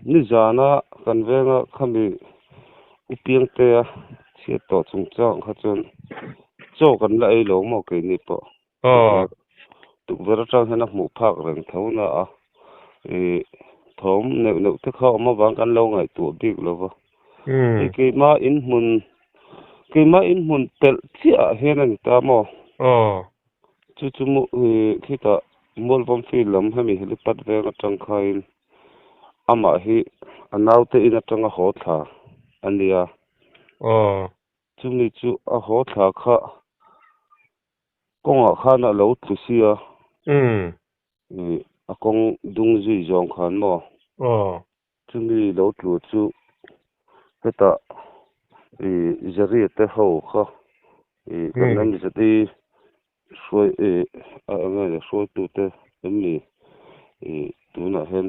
ni zana kan venga khami upiang te chia to chung chang kha chon cho kan la ei lo mo ke ni po tu vera chang hena mu phak reng thona a thom ne te kha ma wang kan lo ngai tu big lo ba ke ma in mun tel chia hena ni ta mo chu mu khi ta mol bom film hemi helipat venga tang khain ama hi anaute ina tanga ho tha ania chumi chu a ho tha kha konga khana lo thusia a kong dung ji jong khan mo chumi lo tlu chu heta jari te ho kha kan ni sati soi a nga soi tu te mi tu na hen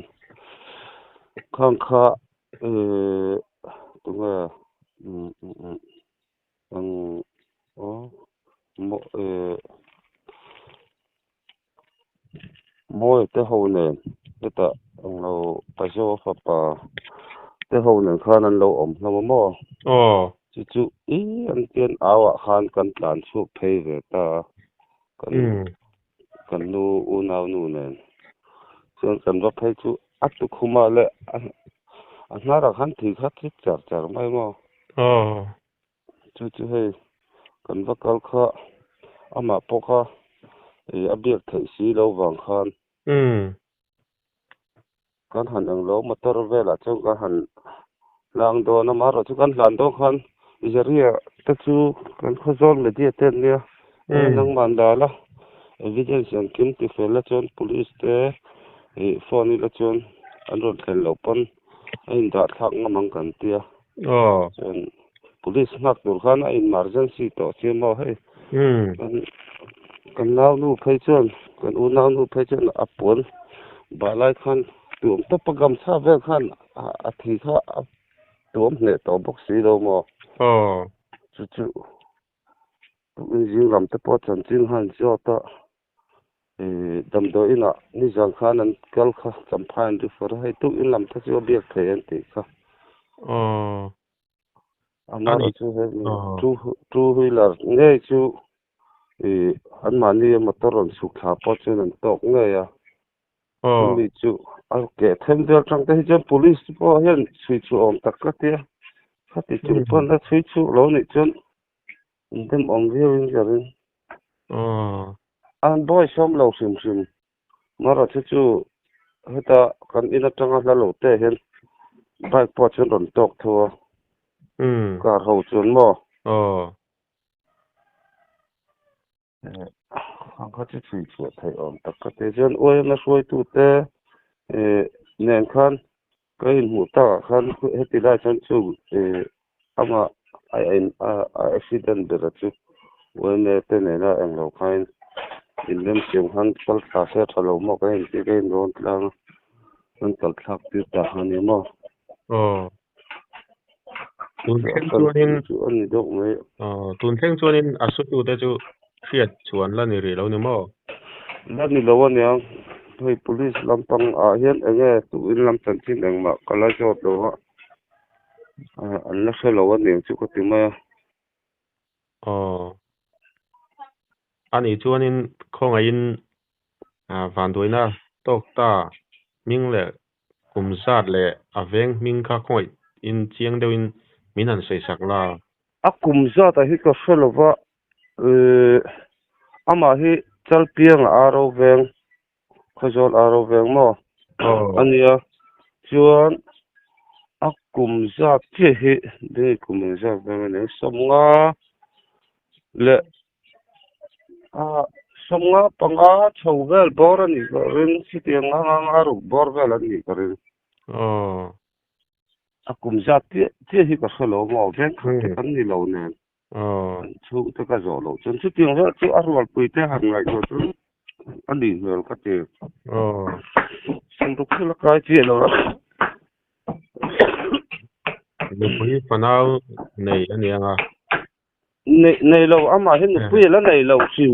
khang kha tunga ang mo te ho ne ta ang lo pa jo fa pa te ho ne khan an lo om na mo chu an tian awa khan kan tlan chu phei ve ta kan nu u nau nu ne chuan kan va phei chu atu khuma le anara khan thi kha thi char mai mo chu hei kan va kal kha ama po kha abiak thei si lo wang khan kan han ang lo motor vela chu kan han lang do na maro chu kan hlan do khan jaria ta chu kan khozol le dia ten nia nang mandala evidence an kim ti fela chon police te phone la chon an ron thel lo pon in da thak ngamang kan tia chon police nak tur khan a emergency to chemo hei kan nau nu phei chon kan u nau nu phei chon apon balai khan tuam to pagam sa ve khan a thi kha tuam ne to box si lo mo chu jing lam te po chan chin han jo ta dam do ina ni jang khan an kal kha champhan du for hai tu in lam ta chu biak the an ti kha amaro chu he two wheeler nge chu an mani motor on su kha po chen an tok nge ya mi chu a ke them der tang te hi police po hian sui chu om tak ka tia khati chung pon la sui chu lo ni chun dem om viewing jarin an boy som lo sim mara chu heta kan ina tanga la lo te hen bike po chen ron tok thua car ho chun mo ang kha chu thei om tak ka te jen oi na soi tu te nen khan kai mu ta khan heti la chan chu ama accident de chu oi ne te ne na ang lo khain in dem sim han kal tha se thalo mo ka hin ti ke ron tlang an kal thak ti ta hani mo tun theng chuanin asu tu te chu fiat chuan la ni ri lo ni mo la ni lo wa nyang thoi police lampang a hian enge tu in lam chan chin eng ma kala jo to an la se lo wa nyang chu ko ti ma ani chuanin khonga in van doina tok ta ming le kumsat le aveng ming kha khoi in chiang deuin min an sei sak la a kumza ta hi ko selova ama hi chalpiang aro veng khojol aro veng mo ania chuan a kumza che hi de kumza veng ne somnga le somnga panga chowel bor ani rin sitiang nga ru bor vel ani karin a kumza che hi ko selo mo veng khat kan ni lo ne chu te ka zo lo chun chu tiang va chu arwal pui te han ngai ko chu ani hel ka te sang tu khila kai che lo ni pui panau nei ani anga nei lo ama hin pui la nei lo siu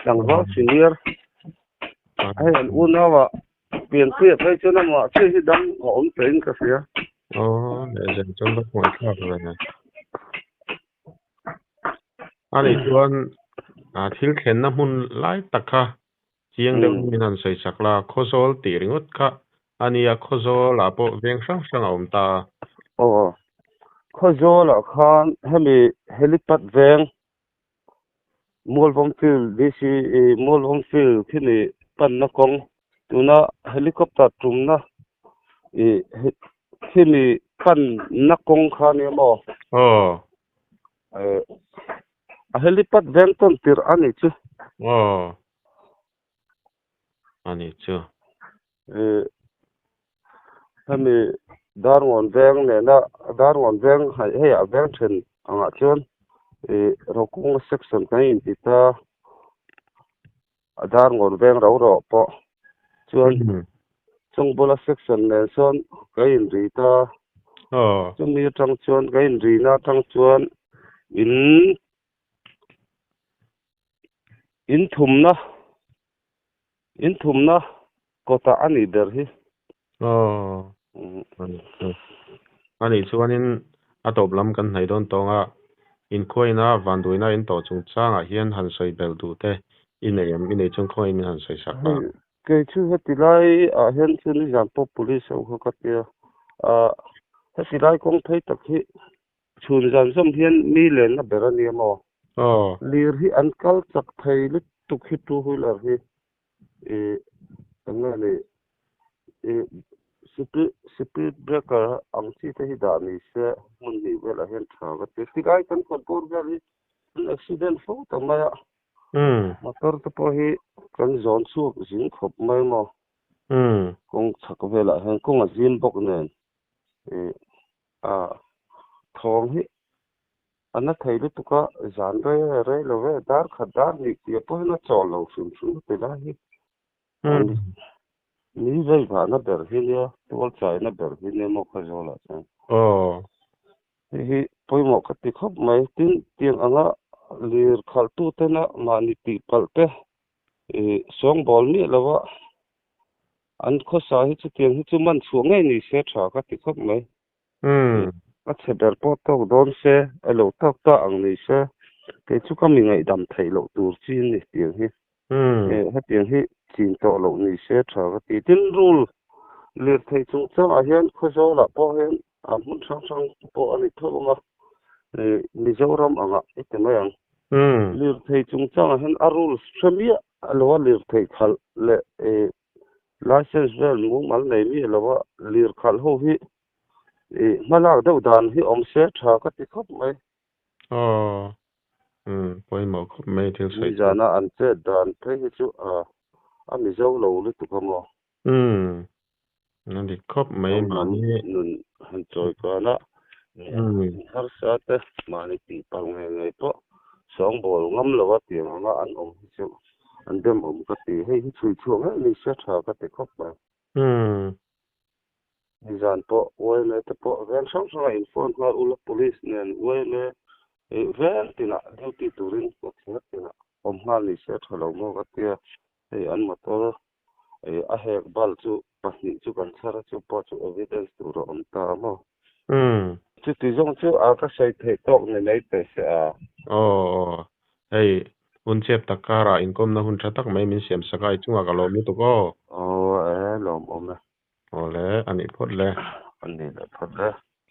dang va senior ai an unawa biển kia phải cho nó mà chơi thì đâm ổn tính cái gì để dành trong các ngoài khác rồi nè anh ấy chuan thil khen na mun lai takha chiang deuh min han sei sak la khozol ti ringot kha ania khozol a po veng sang sang om ta khó gió là khan hemi helipad veng mol vom field dc mol vom field khi ni pan na kong tuna helicopter tum na khi ni pan na kong khan ni mo a helipad veng ton tir ani chu ani chu hemi dar ngon veng ne na dar ngon veng hay a veng then anga chuan rokung section kai in ta dar ngon veng ro po chuan chung bola section ne son kai in ri ta chung mi tang chuan kai in ri na tang chuan in thum na kota ani der hi ani chuanin atop lam kan hnai don tonga in khoina vanduina in to chung changa hian han soi bel du te in ei chung khoi min han soi sak ke chu hetilai a hian chu ni jam po police ho ka tia hetilai kong thei tak hi chhun jan som hian mi len na berani mo lir hi an kal chak thei lu tuk hi tu huilar hi angani speed breaker ang chi te hi da ni se mun ni vela hian thaga te tigai kan kon gari accident fo tamaya motor te po hi kan zone su jing khop mai mo kong chak vela hian kong a zin bok nen thong hi ana thei lu tuka zan re lo ve dar khadar ni ti po na chol lo sum te la hi ni zai ba na ber hi ya tol chai na ber hi ne mo kha zola cha hi poi mo ka ti khop mai tin tiang anga lir khal tu te na mani ti pal te song bol ni lawa an kho sa hi chu tiang hi chu man chuangai ni se tha ka ti khop mai a cheber po to don se alo tak ta ang ni se ke chu ka mi ngai dam thei lo tur chi ni tiang hi ha tiang hi chin to lo ni se tha ka ti tin rule lir thei chung chang a hian kho zo la po hian a mun sang po ani thonga mizoram anga itemai ang lir thei chung chang a hian a rules thamia alo lir thei khal le license vel mung mal nei mi alo lir khal ho hi malak deuh dan hi om se tha ka ti khop mai poi mo khop mai thil sai jana an che dan thei hi chu a mizo lo lu tu ka mo nan di khop mai mani nun han choi ka na har sa te mani ti pang ngai po song bol ngam lo wa ti ma an om hi chu an dem om ka ti hei hi chui chuang ni se tha ka ti khop mai Nizan po wele te po ven sam sa inform ka ula police nen wele ven tina duty turin ko tina om hal ni se thalo mo ka tia an motor a hek bal chu pahni chu kan chara chu po chu evidence tu ro om ta mo chu ti jong chu a ka sai the tok ne nei te se hey un chep takara income na hun thatak mai min siam sakai chunga ka lo mi to ko lom om ole ani phot le ani da phot le